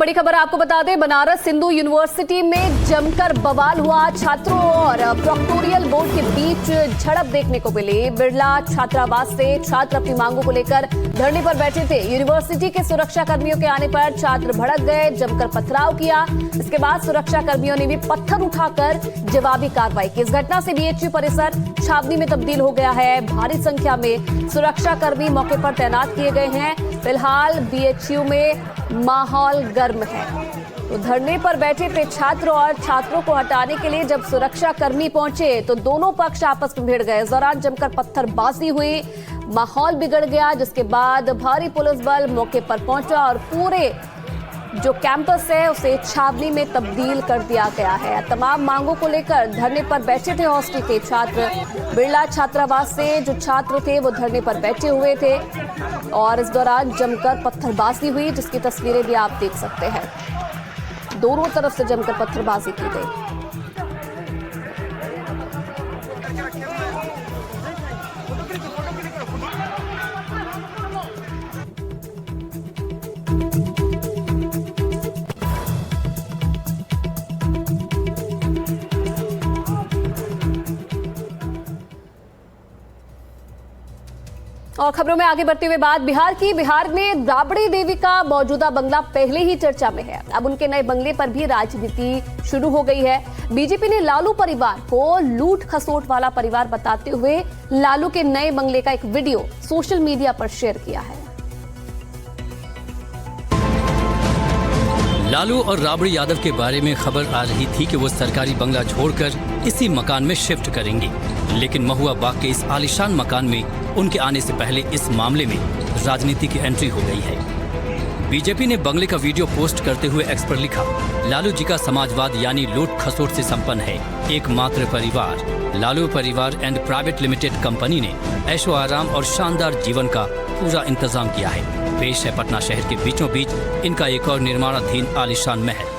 बड़ी खबर आपको बता दें, बनारस हिंदू यूनिवर्सिटी में जमकर बवाल हुआ। छात्रों और प्रोक्टोरियल बोर्ड के बीच झड़प देखने को मिली। बिरला छात्रावास से छात्र अपनी मांगों को लेकर धरने पर बैठे थे। यूनिवर्सिटी के सुरक्षा कर्मियों के आने पर छात्र भड़क गए, जमकर पथराव किया। इसके बाद सुरक्षा कर्मियों ने भी पत्थर उठाकर जवाबी कार्रवाई की। इस घटना से बीएचयू परिसर छावनी में तब्दील हो गया है। भारी संख्या में सुरक्षा कर्मी मौके पर तैनात किए गए हैं। फिलहाल बीएचयू में माहौल गर्म है। तो धरने पर बैठे थे छात्र और छात्रों को हटाने के लिए जब सुरक्षा कर्मी पहुंचे तो दोनों पक्ष आपस में भिड़ गए। इस दौरान जमकर पत्थरबाजी हुई, माहौल बिगड़ गया, जिसके बाद भारी पुलिस बल मौके पर पहुंचा और पूरे जो कैंपस है उसे छावनी में तब्दील कर दिया गया है। तमाम मांगों को लेकर धरने पर बैठे थे हॉस्टल के छात्र। बिरला छात्रावास से जो छात्र थे वो धरने पर बैठे हुए थे और इस दौरान जमकर पत्थरबाजी हुई, जिसकी तस्वीरें भी आप देख सकते हैं। दोनों तरफ से जमकर पत्थरबाजी की गई। और खबरों में आगे बढ़ते हुए बात बिहार में राबड़ी देवी का मौजूदा बंगला पहले ही चर्चा में है। अब उनके नए बंगले पर भी राजनीति शुरू हो गई है। बीजेपी ने लालू परिवार को लूट खसोट वाला परिवार बताते हुए लालू के नए बंगले का एक वीडियो सोशल मीडिया पर शेयर किया है। लालू और राबड़ी यादव के बारे में खबर आ रही थी कि वो सरकारी बंगला छोड़कर इसी मकान में शिफ्ट करेंगे, लेकिन महुआ बाग के इस आलीशान मकान में उनके आने से पहले इस मामले में राजनीति की एंट्री हो गई है। बीजेपी ने बंगले का वीडियो पोस्ट करते हुए एक्स पर लिखा, लालू जी का समाजवाद यानी लूट खसोट से संपन्न है। एकमात्र परिवार लालू परिवार एंड प्राइवेट लिमिटेड कंपनी ने ऐशो आराम और शानदार जीवन का पूरा इंतजाम किया है। पेश है पटना शहर के बीचों बीच इनका एक और निर्माणाधीन आलीशान महल।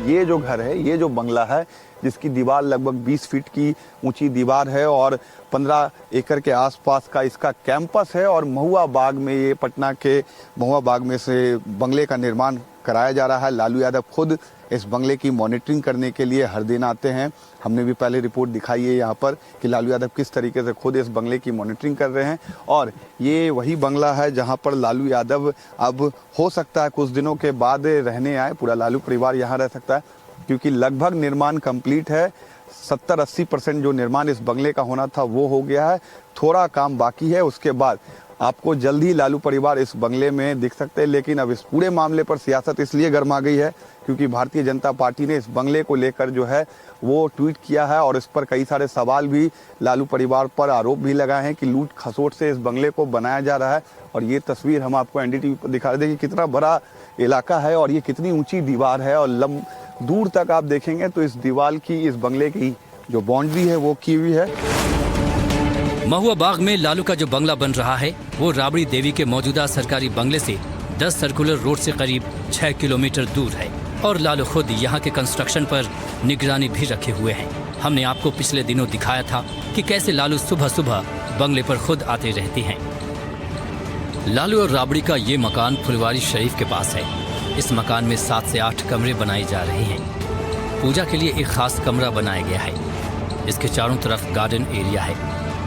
ये जो घर है, ये जो बंगला है, जिसकी दीवार लगभग 20 फीट की ऊंची दीवार है और 15 एकड़ के आसपास का इसका कैंपस है और महुआ बाग में, ये पटना के महुआ बाग में से बंगले का निर्माण कराया जा रहा है। लालू यादव खुद इस बंगले की मॉनिटरिंग करने के लिए हर दिन आते हैं। हमने भी पहले रिपोर्ट दिखाई है यहाँ पर कि लालू यादव किस तरीके से खुद इस बंगले की मॉनिटरिंग कर रहे हैं और ये वही बंगला है जहाँ पर लालू यादव अब हो सकता है कुछ दिनों के बाद रहने आए। पूरा लालू परिवार यहाँ रह सकता है क्योंकि लगभग निर्माण कंप्लीट है। 70-80% जो निर्माण इस बंगले का होना था वो हो गया है। थोड़ा काम बाकी है, उसके बाद आपको जल्द ही लालू परिवार इस बंगले में दिख सकते हैं। लेकिन अब इस पूरे मामले पर सियासत इसलिए गर्मा गई है क्योंकि भारतीय जनता पार्टी ने इस बंगले को लेकर जो है वो ट्वीट किया है और इस पर कई सारे सवाल भी लालू परिवार पर आरोप भी लगाए हैं कि लूट खसोट से इस बंगले को बनाया जा रहा है। और ये तस्वीर हम आपको एनडीटीवी पर दिखा रहे हैं कि कितना बड़ा इलाका है और ये कितनी ऊंची दीवार है और दूर तक आप देखेंगे तो इस दीवार की, इस बंगले की जो बाउंड्री है वो की हुई है। महुआ बाग में लालू का जो बंगला बन रहा है वो राबड़ी देवी के मौजूदा सरकारी बंगले से 10 सर्कुलर रोड से करीब 6 किलोमीटर दूर है और लालू खुद यहाँ के कंस्ट्रक्शन पर निगरानी भी रखे हुए हैं। हमने आपको पिछले दिनों दिखाया था कि कैसे लालू सुबह सुबह बंगले पर खुद आते रहते हैं। लालू और राबड़ी का ये मकान फुलवारी शरीफ के पास है। इस मकान में 7 से 8 कमरे बनाए जा रहे हैं। पूजा के लिए एक खास कमरा बनाया गया है। इसके चारों तरफ गार्डन एरिया है,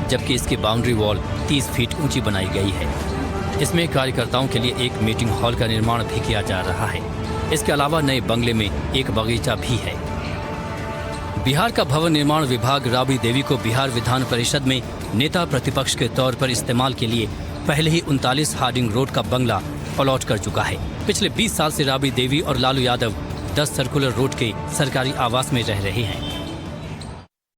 जबकि इसकी बाउंड्री वॉल 30 फीट ऊंची बनाई गई है। इसमें कार्यकर्ताओं के लिए एक मीटिंग हॉल का निर्माण भी किया जा रहा है। इसके अलावा नए बंगले में एक बगीचा भी है। बिहार का भवन निर्माण विभाग राबड़ी देवी को बिहार विधान परिषद में नेता प्रतिपक्ष के तौर पर इस्तेमाल के लिए पहले ही 39 हार्डिंग रोड का बंगला अलॉट कर चुका है। पिछले 20 साल से राबड़ी देवी और लालू यादव 10 सर्कुलर रोड के सरकारी आवास में रह रहे हैं।